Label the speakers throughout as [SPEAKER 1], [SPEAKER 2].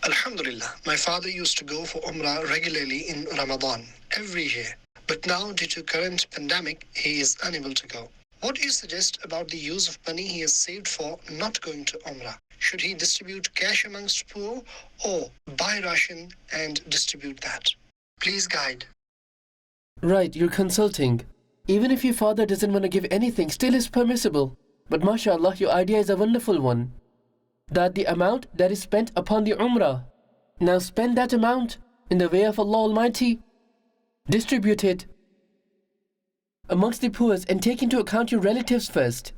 [SPEAKER 1] Alhamdulillah, my father used to go for Umrah regularly in Ramadan, every year. But now, due to current pandemic, he is unable to go. What do you suggest about the use of money he has saved for not going to Umrah? Should he distribute cash amongst poor or buy ration and distribute that? Please guide.
[SPEAKER 2] Right, you're consulting. Even if your father doesn't want to give anything, still is permissible. But mashallah, your idea is a wonderful one. That the amount that is spent upon the Umrah, now spend that amount in the way of Allah Almighty. Distribute it amongst the poor and take into account your relatives first.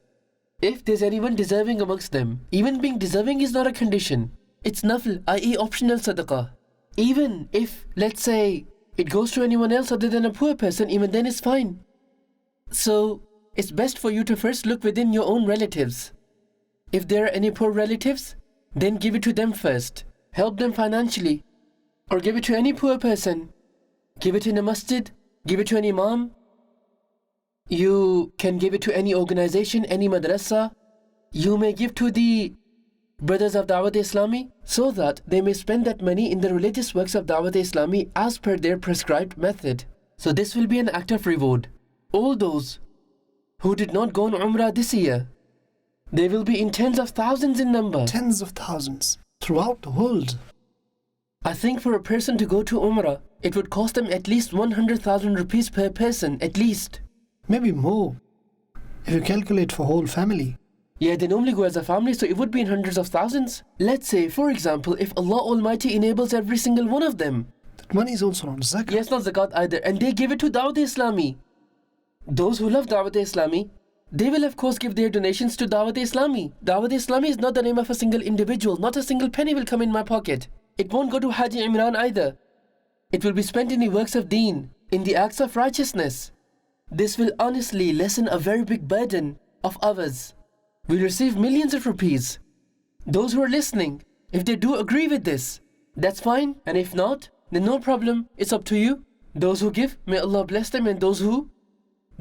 [SPEAKER 2] If there's anyone deserving amongst them, even being deserving is not a condition. It's nafl, i.e. optional sadaqah. Even if, let's say, it goes to anyone else other than a poor person, even then it's fine. So, it's best for you to first look within your own relatives. If there are any poor relatives, then give it to them first. Help them financially. Or give it to any poor person. Give it in a masjid, give it to an imam. You can give it to any organization, any madrasa. You may give to the brothers of dawateislami so that they may spend that money in the religious works of dawateislami as per their prescribed method. So this will be an act of reward. All those who did not go on Umrah this year, they will be in tens of thousands in number.
[SPEAKER 1] Tens of thousands throughout the world.
[SPEAKER 2] I think for a person to go to Umrah, it would cost them at least 100,000 rupees per person, at least.
[SPEAKER 1] Maybe more, if you calculate for whole family.
[SPEAKER 2] Yeah, they normally go as a family, so it would be in hundreds of thousands. Let's say, for example, if Allah Almighty enables every single one of them.
[SPEAKER 1] That money is also not zakat.
[SPEAKER 2] Yes, not zakat either. And they give it to Dawat-e-Islami. Those who love Dawat-e-Islami, they will of course give their donations to Dawat-e-Islami. Dawat-e-Islami is not the name of a single individual. Not a single penny will come in my pocket. It won't go to Haji Imran either. It will be spent in the works of deen, in the acts of righteousness. This will honestly lessen a very big burden of ours. We receive millions of rupees. Those who are listening, if they do agree with this, that's fine. And if not, then no problem. It's up to you. Those who give, may Allah bless them, and those who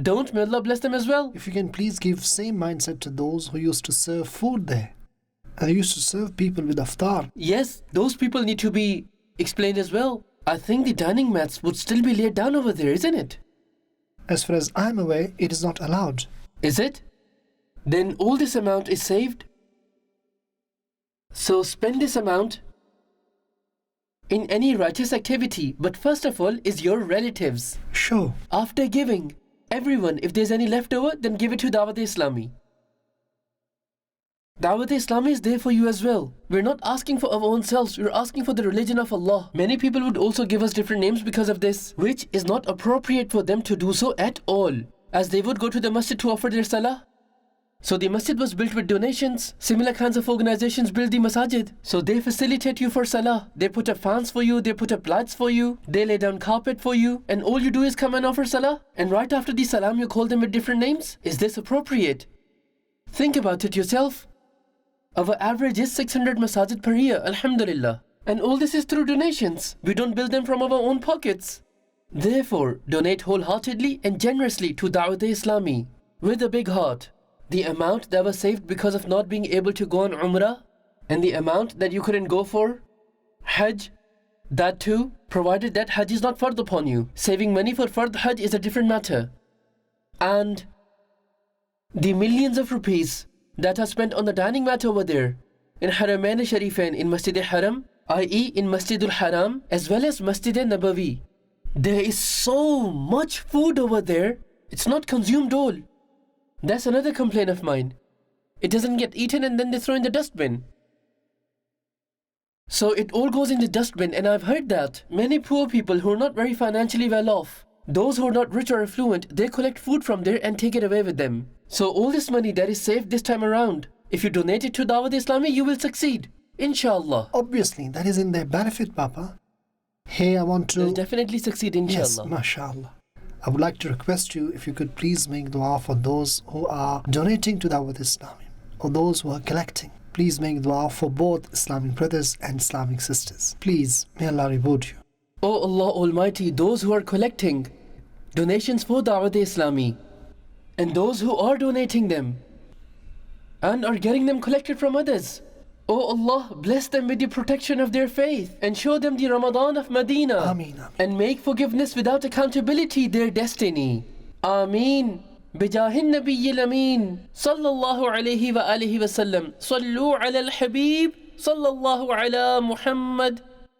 [SPEAKER 2] don't, may Allah bless them as well.
[SPEAKER 1] If you can please give same mindset to those who used to serve food there. And they used to serve people with iftar.
[SPEAKER 2] Yes, those people need to be explained as well. I think the dining mats would still be laid down over there, isn't it?
[SPEAKER 1] As far as I'm aware, it is not allowed.
[SPEAKER 2] Is it? Then all this amount is saved. So spend this amount in any righteous activity. But first of all is your relatives.
[SPEAKER 1] Sure.
[SPEAKER 2] After giving, everyone, if there's any left over, then give it to Dawat-e-Islami. Dawat-e-Islami is there for you as well. We're not asking for our own selves, we're asking for the religion of Allah. Many people would also give us different names because of this, which is not appropriate for them to do so at all, as they would go to the masjid to offer their salah. So the masjid was built with donations. Similar kinds of organizations build the masajid. So they facilitate you for salah. They put up fans for you, they put up lights for you, they lay down carpet for you, and all you do is come and offer salah. And right after the salam you call them with different names? Is this appropriate? Think about it yourself. Our average is 600 masajid per year, alhamdulillah. And all this is through donations. We don't build them from our own pockets. Therefore, donate wholeheartedly and generously to Dawat-e-Islami with a big heart. The amount that was saved because of not being able to go on Umrah, and the amount that you couldn't go for Hajj, that too, provided that Hajj is not fard upon you. Saving money for fard Hajj is a different matter. And the millions of rupees that are spent on the dining mat over there, in Haramain Sharifain, in Masjid al-Haram, i.e. in Masjid al-Haram, as well as Masjid al-Nabawi. There is so much food over there, it's not consumed all. That's another complaint of mine. It doesn't get eaten and then they throw in the dustbin. So it all goes in the dustbin, and I've heard that many poor people who are not very financially well off, those who are not rich or affluent, they collect food from there and take it away with them. So all this money that is saved this time around, if you donate it to Dawat-e-Islami, you will succeed. Inshallah.
[SPEAKER 1] Obviously, that is in their benefit, Papa. Hey, I want to...
[SPEAKER 2] They'll definitely succeed, inshallah.
[SPEAKER 1] Yes, mashallah. I would like to request you if you could please make dua for those who are donating to Dawat-e-Islami or those who are collecting. Please make dua for both Islamic brothers and Islamic sisters. Please, may Allah reward you.
[SPEAKER 2] Oh Allah Almighty, those who are collecting donations for Dawat-e-Islami and those who are donating them and are getting them collected from others, O Allah, bless them with the protection of their faith and show them the Ramadan of Medina.
[SPEAKER 1] Ameen, ameen.
[SPEAKER 2] And make forgiveness without accountability their destiny. Ameen. بجاه النبي الأمين صلى الله عليه وآله وسلم صلوا على الحبيب صلى الله على محمد